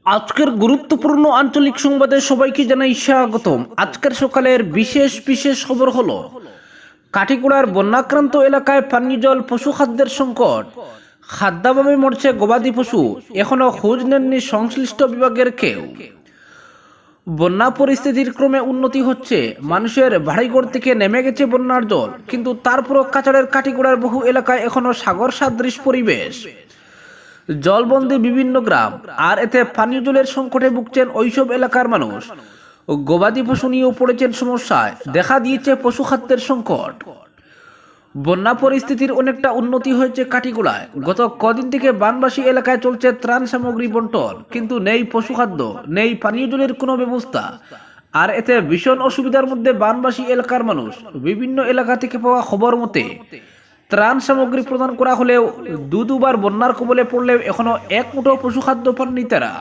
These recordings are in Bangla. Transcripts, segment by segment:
আজকের গুরুত্বপূর্ণ আঞ্চলিক সংবাদে সবাইকে জানাই স্বাগতম। আজকের সকালের বিশেষ খবর হলো কাঠিগড়ার বন্যাক্রান্ত এলাকায় পানীয় জল, পশু খাদ্যের সংকট, খাদ্যাভাবে মরছে গবাদি পশু, এখনো খোঁজ নেননি সংশ্লিষ্ট বিভাগের কেউ। বন্যা পরিস্থিতির ক্রমে উন্নতি হচ্ছে, মানুষের বাড়িঘর থেকে নেমে গেছে বন্যার জল, কিন্তু তারপরও কাছাড়ের কাঠিগড়ার বহু এলাকায় এখনো সাগর সাদৃশ পরিবেশ, জলবন্দী বিভিন্ন গ্রাম, আর এতে পানীয় জলের সংকটে ভুগছেন ওইসব এলাকার মানুষ। গবাদি পশু নিয়েও পড়েছেন সমস্যায়, দেখা দিয়েছে পশু খাদ্যের সংকট। বন্যা পরিস্থিতির অনেকটা উন্নতি হয়েছে কাঠিগড়ায়। গত কদিন থেকে বানবাসী এলাকায় চলছে ত্রাণ সামগ্রী বন্টন, কিন্তু নেই পশু খাদ্য, নেই পানীয় জলের কোনো ব্যবস্থা, আর এতে ভীষণ অসুবিধার মধ্যে বানবাসী এলাকার মানুষ। বিভিন্ন এলাকা থেকে পাওয়া খবর মতে ত্রাণ সামগ্রী প্রদান করা হলেও দুবার বন্যার কবলে পড়লেও এখনো এক মুঠো পশু খাদ্য পাননি তারা।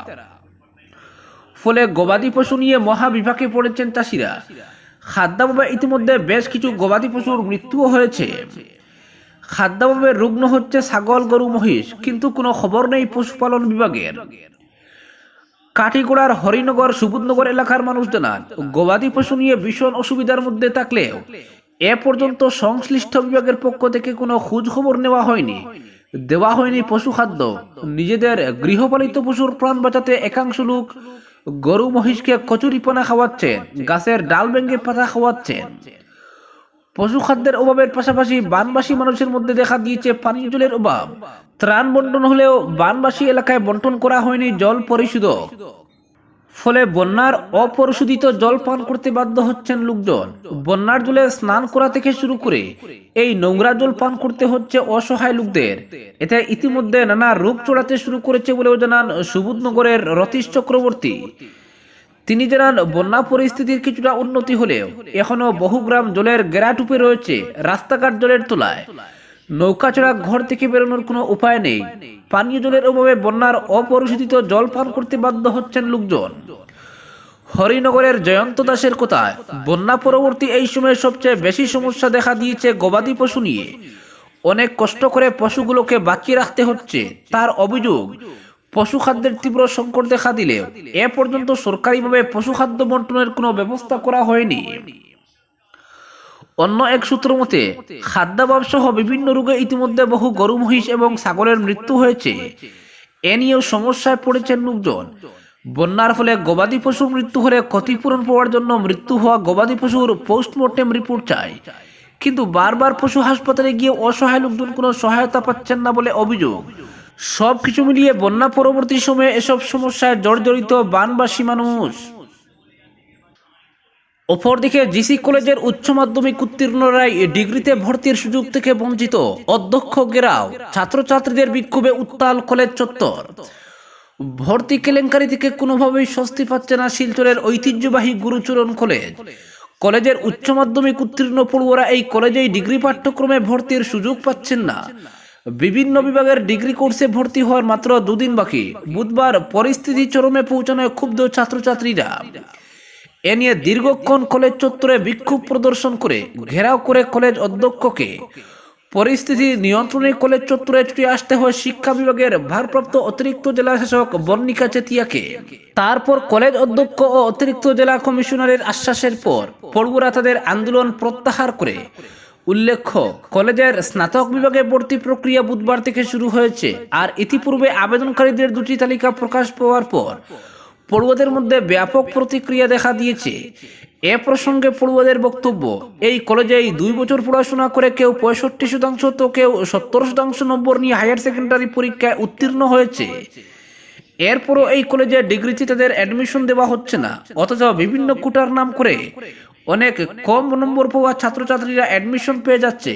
ফলে গবাদি পশু নিয়ে মহা বিপাকে পড়েছেন চাষিরা। খাদ্যাভাবে ইতিমধ্যে বেশ কিছু গবাদি পশুর মৃত্যুও হয়েছে। খাদ্যাভাবে রুগ্ন হচ্ছে ছাগল, গরু, মহিষ, কিন্তু কোনো খবর নেই পশুপালন বিভাগের। কাঠিগড়ার হরিনগর, সুবোধনগর এলাকার মানুষ জানান, গবাদি পশু নিয়ে ভীষণ অসুবিধার মধ্যে থাকলেও এ পর্যন্ত সংশ্লিষ্ট বিভাগের পক্ষ থেকে কোনো খোঁজ খবর নেওয়া হয়নি, দেওয়া হয়নি পশু খাদ্য। নিজেদের গৃহপালিত পশুর প্রাণ বাঁচাতে একাংশ লোক গরু, মহিষকে কচুরিপানা খাওয়াচ্ছেন, গাছের ডাল ভেঙে পাতা খাওয়াচ্ছেন। পশু খাদ্যের অভাবের পাশাপাশি বানবাসী মানুষের মধ্যে দেখা দিয়েছে পানীয় জলের অভাব। ত্রাণ বন্টন হলেও বানবাসী এলাকায় বন্টন করা হয়নি জল পরিশোধক। ফলে বন্যার অপরিশোধিত জল পান করতে বাধ্য হচ্ছেন লোকজন। বন্যার জলে স্নান করা থেকে শুরু করে এই নোংরা জল পান করতে হচ্ছে অসহায় লোকদের। এতে ইতিমধ্যে নানা রোগ ছড়াতে শুরু করেছে বলেও জানান সুবোধনগরের রতীশ চক্রবর্তী। তিনি জানান, বন্যা পরিস্থিতির কিছুটা উন্নতি হলেও এখনো বহু গ্রাম জলের ঘেরাটুপে রয়েছে, রাস্তাঘাট জলের তলায়, নৌকা চড়া ঘর থেকে বেরোনোর কোনো উপায় নেই। পানীয় জলের অভাবে বন্যার অপরিশোধিত জল পান করতে বাধ্য হচ্ছেন লোকজন। হরিনগরের জয়ন্ত দাসের কথায়, বন্যা পরবর্তী এই সময়ে সবচেয়ে বেশি সমস্যা দেখা দিয়েছে গবাদি পশু নিয়ে। অনেক কষ্ট করে পশুগুলোকে বাঁচিয়ে রাখতে হচ্ছে। তার অভিযোগ, পশু খাদ্যের তীব্র সংকট দেখা দিলেও এ পর্যন্ত সরকারিভাবে পশু খাদ্য বন্টনের কোনো ব্যবস্থা করা হয়নি। অন্য এক সূত্র মতে খাদ্যাভাব সহ বিভিন্ন রোগে ইতিমধ্যে বহু গরু, মহিষ এবং ছাগলের মৃত্যু হয়েছে। এ নিয়েও সমস্যায় পড়েছেন লোকজন। বন্যার ফলে গবাদি পশুর মৃত্যু হলে ক্ষতিপূরণ পাওয়ার জন্য মৃত্যু হওয়া গবাদি পশুর পোস্টমর্টেম রিপোর্ট চায়, কিন্তু বারবার পশু হাসপাতালে গিয়ে অসহায় লোকজন কোনো সহায়তা পাচ্ছেন না বলে অভিযোগ। সবকিছু মিলিয়ে বন্যা পরবর্তী সময়ে এসব সমস্যায় জর্জরিত বানবাসী মানুষ। অপরদিকে জিসি কলেজের উচ্চ মাধ্যমিক উত্তীর্ণরাই ডিগ্রিতে ভর্তির সুযোগ থেকে বঞ্চিত, অধ্যক্ষ ঘেরাও, ছাত্রছাত্রীদের বিক্ষোভে উত্তাল কলেজ চত্বর। ভর্তি কেলেঙ্কারি থেকে কোনোভাবেই স্বস্তি পাচ্ছে না শিলচরের ঐতিহ্যবাহী গুরুচরণ কলেজ। কলেজের উচ্চ মাধ্যমিক উত্তীর্ণ পড়ুয়ারা এই কলেজেই ডিগ্রি পাঠ্যক্রমে ভর্তির সুযোগ পাচ্ছেন না। বিভিন্ন বিভাগের ডিগ্রি কোর্সে ভর্তি হওয়ার মাত্র দুদিন বাকি। বুধবার পরিস্থিতি চরমে পৌঁছানোয় ক্ষুব্ধ ছাত্রছাত্রীরা। এ নিয়ে দীর্ঘক্ষণ কলেজ চত্বরে বিক্ষোভ প্রদর্শন করে ঘেরাও করে কলেজ অধ্যক্ষকে। পরিস্থিতি নিয়ন্ত্রণে কলেজ চত্বরে ছুটে আসতে হয় শিক্ষা বিভাগের ভারপ্রাপ্ত অতিরিক্ত জেলা শাসক বর্ণিকা চেতিয়াকে। তারপর কলেজ অধ্যক্ষ ও অতিরিক্ত জেলা কমিশনারের আশ্বাসের পর পড়ুয়ারা তাদের আন্দোলন প্রত্যাহার করে। উল্লেখ্য, কলেজের স্নাতক বিভাগে ভর্তি প্রক্রিয়া বুধবার থেকে শুরু হয়েছে, আর ইতিপূর্বে আবেদনকারীদের দুটি তালিকা প্রকাশ পাওয়ার পর পড়ুয়াদের মধ্যে ব্যাপক প্রতিক্রিয়া দেখা দিয়েছে। এ প্রসঙ্গে পড়ুয়াদের বক্তব্য, এই কলেজেই 2 বছর পড়াশোনা করে কেউ 65% তো কেউ 70% নম্বর নিয়ে হায়ার সেকেন্ডারি পরীক্ষায় উত্তীর্ণ হয়েছে। এরপরও এই কলেজে ডিগ্রিতে তাদের অ্যাডমিশন দেওয়া হচ্ছে না, অথচ বিভিন্ন কোটার নাম করে অনেক কম নম্বর পাওয়া ছাত্রছাত্রীরা অ্যাডমিশন পেয়ে যাচ্ছে।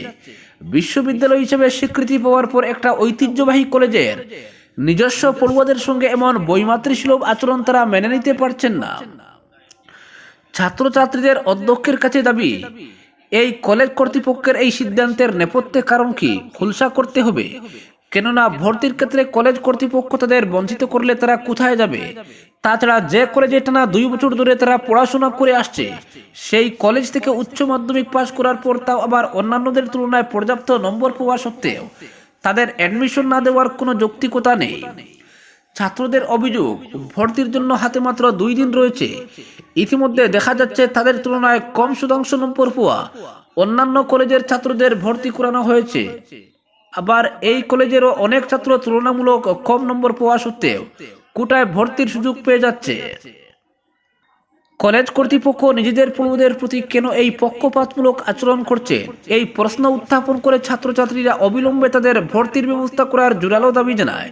বিশ্ববিদ্যালয় হিসেবে স্বীকৃতি পাওয়ার পর একটা ঐতিহ্যবাহী কলেজের নিজস্ব পড়ুয়াদের সঙ্গে এমন বৈমাতৃসুলভ আচরণ তারা মেনে নিতে পারছেন না। ছাত্রছাত্রীদের অধ্যক্ষের কাছে দাবি, এই কলেজ কর্তৃপক্ষের এই সিদ্ধান্তের নেপথ্যে কারণ কি খুলসা করতে হবে। কেননা ভর্তির ক্ষেত্রে কলেজ কর্তৃপক্ষ তাদের বঞ্চিত করলে তারা কোথায় যাবে? তাছাড়া যে কলেজে টানা 2 বছর ধরে তারা পড়াশোনা করে আসছে, সেই কলেজ থেকে উচ্চ মাধ্যমিক পাশ করার পর তাও আবার অন্যান্যদের তুলনায় পর্যাপ্ত নম্বর পাওয়া সত্ত্বেও তাদের অ্যাডমিশন না দেওয়ার কোনো যৌক্তিকতা নেই। ছাত্রদের অভিযোগ, ভর্তির জন্য হাতে মাত্র 2 দিন রয়েছে। ইতিমধ্যে দেখা যাচ্ছে তাদের তুলনায় কম শতাংশ নম্বর পাওয়া অন্যান্য কলেজের ছাত্রদের ভর্তি করানো হয়েছে। আবার এই কলেজেরও অনেক ছাত্র তুলনামূলক কম নম্বর পাওয়া সত্ত্বেও কোটায় ভর্তির সুযোগ পেয়ে যাচ্ছে। কলেজ কর্তৃপক্ষ নিজেদের পড়ুয়াদের প্রতি কেন এই পক্ষপাতমূলক আচরণ করছে, এই প্রশ্ন উত্থাপন করে ছাত্রছাত্রীরা অবিলম্বে তাদের ভর্তির ব্যবস্থা করার জোরালো দাবি জানায়।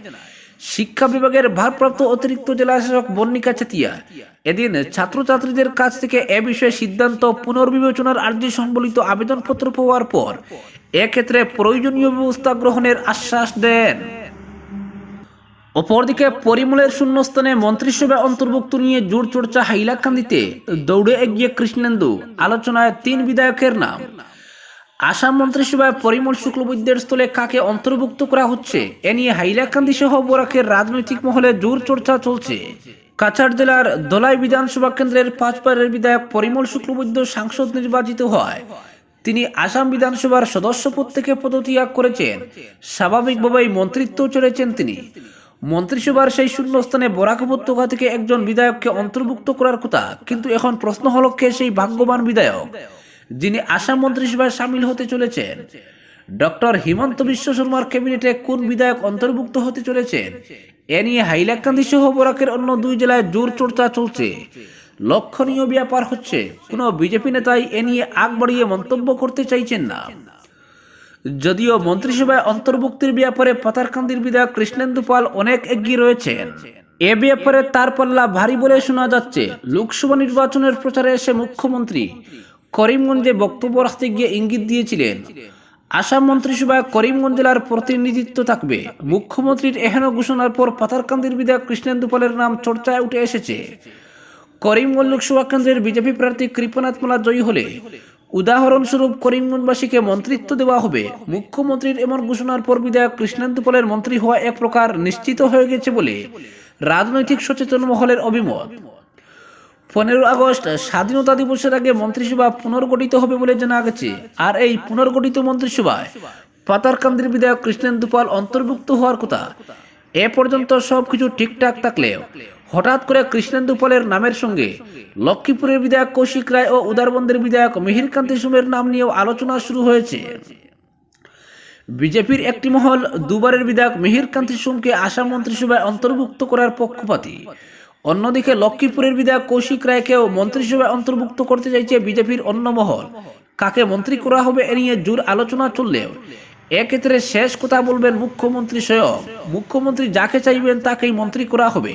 শিক্ষা বিভাগের ভারপ্রাপ্ত অতিরিক্ত জেলাশাসক বর্ণিকা চেতিয়া এদিন ছাত্রছাত্রীদের কাছ থেকে এ বিষয়ে সিদ্ধান্ত পুনর্বিবেচনার আর্জি সম্বলিত আবেদনপত্র পাওয়ার পর এক্ষেত্রে প্রয়োজনীয় ব্যবস্থা গ্রহণের আশ্বাস দেন। অপরদিকে পরিমলের শূন্যস্থানে মন্ত্রিসভা অন্তর্ভুক্ত নিয়ে জোর চর্চা হাইলাকান্দিতে। দৌড়ে এগিয়ে কৃষ্ণেন্দু, আলোচনায় 3 বিধায়কের নাম। আসাম মন্ত্রিসভায় পরিমল শুক্লবৈদ্যের স্থলে কাকে অন্তর্ভুক্ত করা হচ্ছে এ নিয়ে হাইলাকান্দি সহ বরাকের রাজনৈতিক মহলে জোর চর্চা চলছে। কাছাড় জেলার দলাই বিধানসভা কেন্দ্রের 5 বারের বিধায়ক পরিমল শুক্লবৈদ্য সাংসদ নির্বাচিত হয়। তিনি আসাম বিধানসভার সদস্যপদ থেকে পদত্যাগ করেছেন। স্বাভাবিকভাবেই মন্ত্রিত্ব চলেছেন তিনি। মন্ত্রিসভার সেই শূন্যস্থানে বরাক উপত্যকা থেকে একজন বিধায়ককে অন্তর্ভুক্ত করার কথা, কিন্তু এখন প্রশ্ন হলো কে সেই ভাগ্যবান বিধায়ক যিনি আসাম মন্ত্রিসভায় সামিল হতে চলেছেন। ডক্টর হিমন্ত বিশ্ব শর্মার ক্যাবিনেটে কোন বিধায়ক অন্তর্ভুক্ত হতে চলেছেন এ নিয়ে হাইলাকান্দি সহ বরাকের অন্য 2 জেলায় জোর চর্চা চলছে। লক্ষণীয় ব্যাপার হচ্ছে কোনো বিজেপি নেতাই এ নিয়ে আগ বাড়িয়ে মন্তব্য করতে চাইছেন না। যদিও মন্ত্রিসভায় অন্তর্ভুক্তির ব্যাপারে পাতারকান্দির বিধায়ক কৃষ্ণেন্দু পাল অনেক এগিয়ে রয়েছেন। এ ব্যাপারে তার পাল্লা ভারী বলে শোনা যাচ্ছে। লোকসভা নির্বাচনের প্রচারে এসে মুখ্যমন্ত্রী করিমগঞ্জে বক্তব্য রাখতে গিয়ে ইঙ্গিত দিয়েছিলেন আসাম মন্ত্রিসভায় করিমগঞ্জ জেলার প্রতিনিধিত্ব থাকবে। মুখ্যমন্ত্রীর এহেন ঘোষণার পর পাতারকান্দির বিধায়ক কৃষ্ণেন্দু পালের নাম চর্চায় উঠে এসেছে। করিমগঞ্জ লোকসভা কেন্দ্রের বিজেপি প্রার্থী কৃপনাথ মালা জয়ী হলে উদাহরণস্বরূপ করিমগঞ্জবাসীকে মন্ত্রিত্ব দেওয়া হবে। মুখ্যমন্ত্রীর এমন ঘোষণার পর বিধায়ক কৃষ্ণেন্দু পালের মন্ত্রী হওয়া এক প্রকার নিশ্চিত হয়ে গেছে বলে রাজনৈতিক সচেতন মহলের অভিমত। 15 আগস্ট স্বাধীনতা দিবসের আগে মন্ত্রিসভা পুনর্গঠিত হবে বলে জানা গেছে। আর এই পুনর্গঠিত মন্ত্রিসভায় পাতারকান্দির বিধায়ক কৃষ্ণেন্দু পাল অন্তর্ভুক্ত হওয়ার কথা। এ পর্যন্ত সবকিছু ঠিকঠাক থাকলেও হঠাৎ করে কৃষ্ণেন্দু পালের নামের সঙ্গে লক্ষ্মীপুরের বিধায়ক কৌশিক রায় ও উদারবন্দের বিধায়ক মিহিরকান্তি সোমের নাম নিয়েও আলোচনা শুরু হয়েছে। বিজেপির একটি মহল 2 বারের বিধায়ক মিহিরকান্তি সোমকে আসাম মন্ত্রিসভায় অন্তর্ভুক্ত করার পক্ষপাতী। অন্যদিকে লক্ষ্মীপুরের বিধায়ক কৌশিক রায়কেও মন্ত্রিসভায় অন্তর্ভুক্ত করতে চাইছে বিজেপির অন্য মহল। কাকে মন্ত্রী করা হবে এ নিয়ে জোর আলোচনা চললেও এক্ষেত্রে শেষ কথা বলবেন মুখ্যমন্ত্রী স্বয়ং। মুখ্যমন্ত্রী যাকে চাইবেন তাকেই মন্ত্রী করা হবে,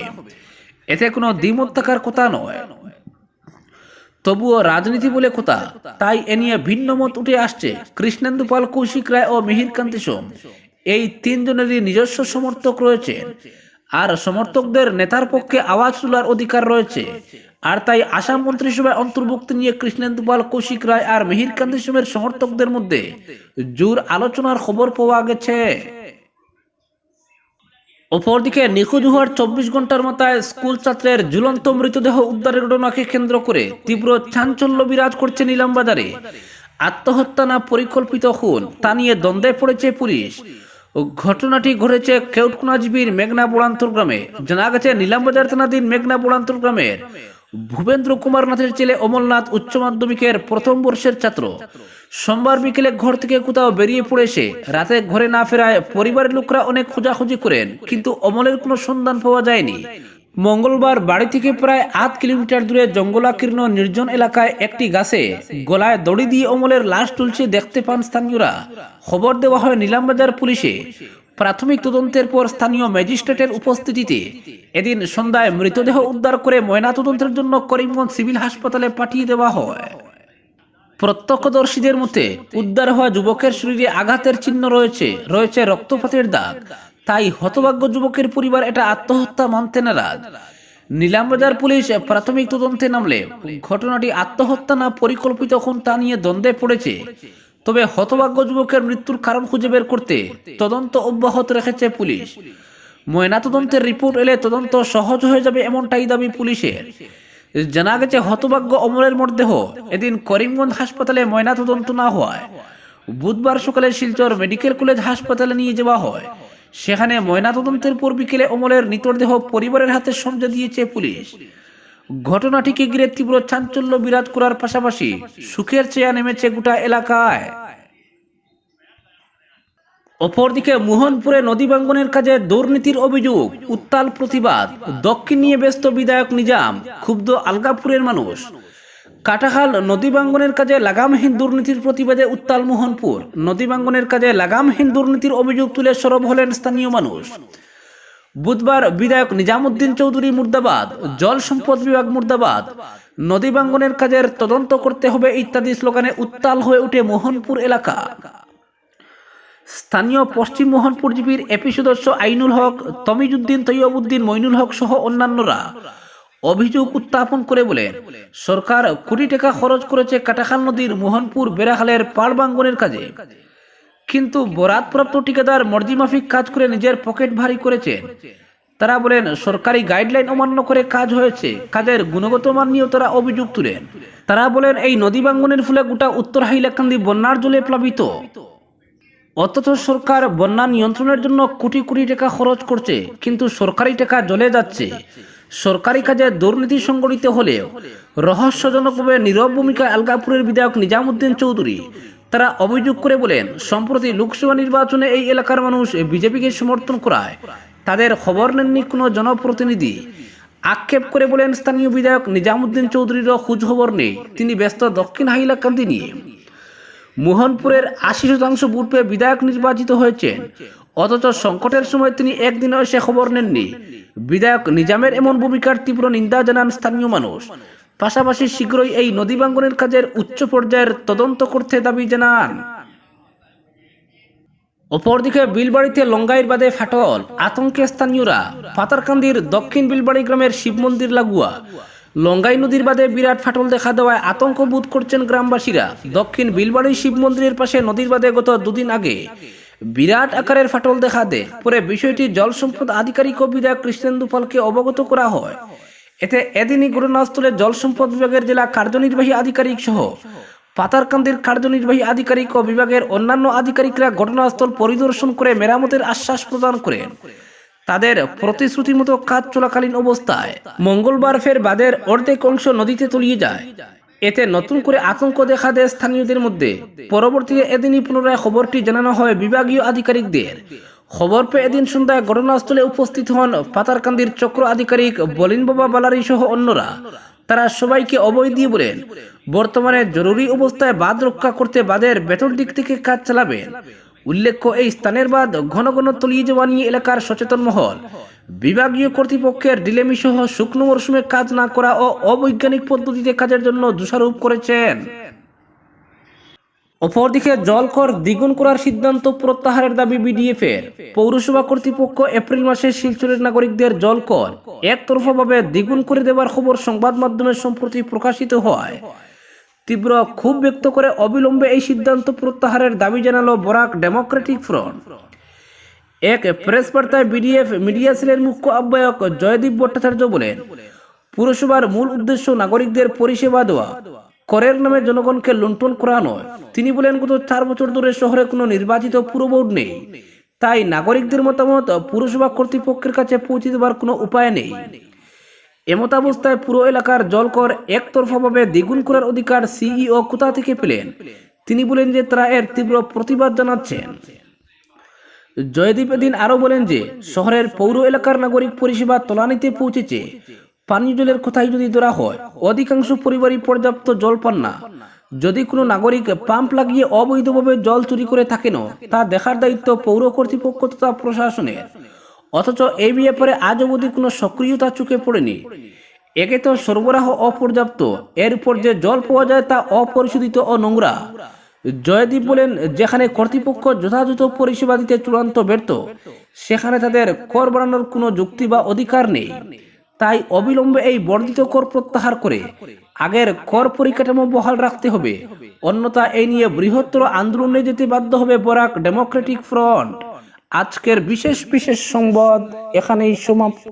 এতে কোনো দ্বিমত থাকার কথা নয়। তবুও রাজনীতি বলে কথা, তাই এ নিয়ে ভিন্ন মত উঠে আসছে। কৃষ্ণেন্দু পাল, কৌশিক রায় ও মিহিরকান্তি সোম এই 3 জনেরই নিজস্ব সমর্থক রয়েছেন, আর সমর্থকদের নেতার পক্ষে আওয়াজ তোলার অধিকার রয়েছে। আর তাই আসাম মন্ত্রিসভায় অন্তর্ভুক্তি নিয়ে কৃষ্ণেন্দু পাল, কৌশিক রায় আর মিহিরকান্তি সোমের সমর্থকদের মধ্যে জোর আলোচনার খবর পাওয়া গেছে। অপরদিকে নিখোঁজ হওয়ার 24 ঘন্টার মাথায় স্কুল ছাত্রের ঝুলন্ত মৃতদেহ উদ্ধারের ঘটনাকে কেন্দ্র করে তীব্র চাঞ্চল্য বিরাজ করছে নিলামবাজারে। আত্মহত্যা না পরিকল্পিত খুন তা নিয়ে দ্বন্দ্বে পড়েছে পুলিশ। ঘটনাটি ঘটেছে কেউটকুনাজবির মেঘনা বোড়ান্তর গ্রামে। জানা গেছে নিলামবাজার থানাধীন মেঘনা বোড়ান্তর গ্রামের ভূপেন্দ্র কুমার নাথের ছেলে অমলনাথ উচ্চ মাধ্যমিকের 1ম বর্ষের ছাত্র সোমবার বিকেলে ঘর থেকে কোথাও বেরিয়ে পড়েছে। রাতে ঘরে না ফেরায় পরিবারের লোকরা অনেক খোঁজাখুঁজি করেন, কিন্তু অমলের কোনো সন্ধান পাওয়া যায়নি। মঙ্গলবার বাড়ি থেকে প্রায় 8 কিলোমিটার দূরে জঙ্গলাকীর্ণ নির্জন এলাকায় একটি গাছে গলায় দড়ি দিয়ে অমলের লাশ ঝুলছে দেখতে পান স্থানীয়রা। খবর দেওয়া হয় নিলামবাজার পুলিশে। প্রাথমিক তদন্তের পর স্থানীয় ম্যাজিস্ট্রেটের উপস্থিতিতে এদিন সন্ধ্যায় মৃতদেহ উদ্ধার করে ময়নাতদন্তের জন্য করিমগঞ্জ সিভিল হাসপাতালে পাঠিয়ে দেওয়া হয়। প্রত্যক্ষদর্শীদের মতে উদ্ধার হওয়া যুবকের শরীরে আঘাতের চিহ্ন রয়েছে রক্তপাতের দাগ। তাই হতভাগ্য যুবকের পরিবার এটা আত্মহত্যা মানতে নারাজ। নিলামবাজার পুলিশ প্রাথমিক তদন্তে নামলে ঘটনাটি আত্মহত্যা না পরিকল্পিত খুন তা নিয়ে দ্বন্দ্বে পড়েছে। তবে হতভাগ্য যুবকের মৃত্যুর কারণ খুঁজে বের করতে তদন্ত অব্যাহত রেখেছে পুলিশ। ময়নাতদন্তের রিপোর্ট এলে তদন্ত সহজ হয়ে যাবে এমনটাই দাবি পুলিশের। জানা গেছে হতভাগ্য অমলের মরদেহ এদিন করিমগঞ্জ হাসপাতালে ময়নাতদন্ত না হওয়ায় বুধবার সকালে শিলচর মেডিকেল কলেজ হাসপাতালে নিয়ে যাওয়া হয়। সেখানে ময়নাতদন্তের পর বিকেলে অমলের মৃতদেহ পরিবারের হাতে সমঝে দিয়েছে পুলিশ। ঘটনাটিকে ঘিরে তীব্র চাঞ্চল্য বিরাজ করার পাশাপাশি সুখের ছায়া নেমেছে গোটা এলাকায়। অপরদিকে মোহনপুরে নদী ভাঙ্গনের কাজে দুর্নীতির অভিযোগ, উত্তাল প্রতিবাদ। দক্ষিণ নিয়ে ব্যস্ত বিধায়ক নিজাম, ক্ষুব্ধ আলগাপুরের মানুষ। কাটাখাল নদী ভাঙ্গনের কাজে লাগামহীন দুর্নীতির প্রতিবাদে উত্তাল মোহনপুর। নদী ভাঙ্গনের কাজে লাগামহীন দুর্নীতির অভিযোগ তুলে সরব হলেন স্থানীয় মানুষ। বুধবার বিধায়ক নিজামুদ্দিন চৌধুরী মুর্দাবাদ, জল সম্পদ বিভাগ মুর্দাবাদ, নদী ভাঙ্গনের কাজের তদন্ত করতে হবে ইত্যাদি স্লোগানে উত্তাল হয়ে ওঠে মোহনপুর এলাকা। স্থানীয় পশ্চিম মোহনপুর জিপির এপি সদস্য আইনুল হক, তমিজউদ্দিন, তৈয়বউদ্দিন, মইনুল হক সহ অন্যান্যরা অভিযোগ উত্থাপন করে বলেন, সরকার কোটি টাকা খরচ করেছে কাটাখাল নদীর মোহনপুর বেড়াখালের পাড় ভাঙ্গনের কাজে, কিন্তু বরাদপ্রাপ্ত ঠিকাদার মর্জি মাফিক কাজ করে নিজের পকেট ভারী করেছেন। তারা বলেন, সরকারি গাইডলাইন অমান্য করে কাজ হয়েছে, কাজের গুণগত মান নিয়েও তারা অভিযোগ তুলেন। তারা বলেন, এই নদী ভাঙ্গনের ফলে গোটা উত্তর হাইলাকান্দি বন্যার জলে প্লাবিত, অথচ সরকার বন্যা নিয়ন্ত্রণের জন্য কোটি কোটি টাকা খরচ করছে, কিন্তু সরকারি টাকা জ্বলে যাচ্ছে। সরকারি কাজে দুর্নীতি সংগঠিত হলেও রহস্যজনকভাবে নীরব ভূমিকায় আলগাপুরের বিধায়ক নিজামুদ্দিন চৌধুরী। তারা অভিযোগ করে বলেন, সম্প্রতি লোকসভা নির্বাচনে এই এলাকার মানুষ বিজেপিকে সমর্থন করায় তাদের খবর নেননি কোনো জনপ্রতিনিধি। আক্ষেপ করে বলেন, স্থানীয় বিধায়ক নিজামুদ্দিন চৌধুরীরও খোঁজ খবর নেই, তিনি ব্যস্ত দক্ষিণ হাইলাকান্দি নিয়ে। মোহনপুরের 80% ভোট পেয়ে বিধায়ক নির্বাচিত হয়েছেন, অথচ সংকটের সময় তিনি একদিনও এসে খবর নেননি। বিধায়ক নিজামের এমন ভূমিকার তীব্র নিন্দা জানান স্থানীয় মানুষ। পাশাপাশি শীঘ্রই এই নদী ভাঙ্গনের কাজের উচ্চ পর্যায়ের তদন্ত করতে দাবি জানান। অপরদিকে বিলবাড়িতে লঙ্গাইয়ের বাদে ফাটল, আতঙ্কে স্থানীয়রা। পাতারকান্দির দক্ষিণ বিলবাড়ি গ্রামের শিব মন্দির লাগোয়া লঙ্গাই নদীর বাদে বিরাট ফাটল দেখা দেওয়ায় আতঙ্ক বোধ করছেন গ্রামবাসীরা। দক্ষিণ বিলবাড়ির শিব মন্দিরের পাশে নদীর বাদে গত দুদিন আগে বিরাট আকারের ফাটল দেখা দেয়। পরে বিষয়টি জল সম্পদ আধিকারিক ও বিধায়ক কৃষ্ণেন্দু পালকে অবগত করা হয়। এতে এদিনই ঘটনাস্থলে জল সম্পদ বিভাগের জেলা কার্যনির্বাহী আধিকারিক সহ পাতারকান্দির কার্যনির্বাহী আধিকারিক ও বিভাগের অন্যান্য আধিকারিকরা ঘটনাস্থল পরিদর্শন করে মেরামতের আশ্বাস প্রদান করেন। তাদের প্রতিশ্রুতি মতো কাজ চলাকালীন অবস্থায় মঙ্গলবার ফের বাঁধের অর্ধেক অংশ নদীতে তলিয়ে যায়। এতে নতুন করে আতঙ্ক দেখা দেয় স্থানীয়দের মধ্যে। পরবর্তীতে এদিনই পুনরায় খবরটি জানানো হয় বিভাগীয় আধিকারিকদের। খবর পেয়ে এদিন সন্ধ্যায় ঘটনাস্থলে উপস্থিত হন পাতারকান্দির চক্র আধিকারিক বলিন বাবা বালারি সহ অন্যরা। তারা সবাইকে অভয় দিয়ে বলেন, বর্তমানে জরুরি অবস্থায় বাঁধ রক্ষা করতে বাঁধের ভেতর দিক থেকে কাজ চালাবেন। উল্লেখ্য, এই স্থানের বাঁধ ঘন ঘন তলিয়ে যাওয়া নিয়ে এলাকার সচেতন মহল বিভাগীয় কর্তৃপক্ষের ডিলেমি সহ শুকনো মরশুমে কাজ না করা ও অবৈজ্ঞানিক পদ্ধতিতে কাজের জন্য দোষারোপ করেছেন। অপরদিকে জলকর দ্বিগুণ করার সিদ্ধান্ত প্রত্যাহারের দাবি বিডিএফের। পৌরসভা কর্তৃপক্ষ এপ্রিল মাসে শিলচরের নাগরিকদের জলকর একতরফাভাবে দ্বিগুণ করে দেওয়ার খবর সংবাদ মাধ্যমে সম্প্রতি প্রকাশিত হয়। তীব্র ক্ষোভ ব্যক্ত করে অবিলম্বে এই সিদ্ধান্ত প্রত্যাহারের দাবি জানালো বরাক ডেমোক্রেটিক ফ্রন্ট। এক প্রেস বার্তায় বিডিএফ মিডিয়া সেলের মুখ্য আহ্বায়ক জয়দীপ ভট্টাচার্য বলেন, পুরসভার মূল উদ্দেশ্য নাগরিকদের পরিষেবা দেওয়া, করের নামে জনগণকে লুণ্ঠন করা নয়। তিনি বলেন, গত 4 বছর ধরে শহরে কোনো নির্বাচিত পুর বোর্ড নেই, তাই নাগরিকদের মতামত পুরসভা কর্তৃপক্ষের কাছে পৌঁছে দেওয়ার কোনো উপায় নেই। এমতাবস্থায় পুরো এলাকার জলকর একতরফাভাবে দ্বিগুণ করার অধিকার সিইও কোথা থেকে পেলেন? তিনি বলেন যে তারা এর তীব্র প্রতিবাদ জানাচ্ছেন। জয়দীপ এদিন আরো বলেন যে শহরের পৌর এলাকার নাগরিক পরিষেবা তলানিতে পৌঁছেছে। পানীয় জলের কথাই যদি ধরা হয়, অধিকাংশ পরিবারই পর্যাপ্ত জল পান না। যদি কোনো নাগরিক পাম্প লাগিয়ে অবৈধভাবে জল চুরি করে থাকেন, তা দেখার দায়িত্ব পৌর কর্তৃপক্ষ তথা প্রশাসনের। অথচ এই ব্যাপারে আজ অবধি কোনো সক্রিয়তা চোখে পড়েনি। একে তো সরবরাহ অপর্যাপ্ত, এর উপর যে জল পাওয়া যায় তা অপরিশোধিত ও নোংরা। জয়দীপ বলেন, যেখানে কর্তৃপক্ষ যথাযথ পরিষেবা দিতে চূড়ান্ত ব্যর্থ, সেখানে তাদের কর বাড়ানোর কোনো যুক্তি বা অধিকার নেই। তাই অবিলম্বে এই বর্ধিত কর প্রত্যাহার করে আগের কর পরিকাঠামো বহাল রাখতে হবে, অন্যথা এই নিয়ে বৃহত্তর আন্দোলনে যেতে বাধ্য হবে বরাক ডেমোক্রেটিক ফ্রন্ট। আজকের বিশেষ সংবাদ এখানেই সমাপ্ত।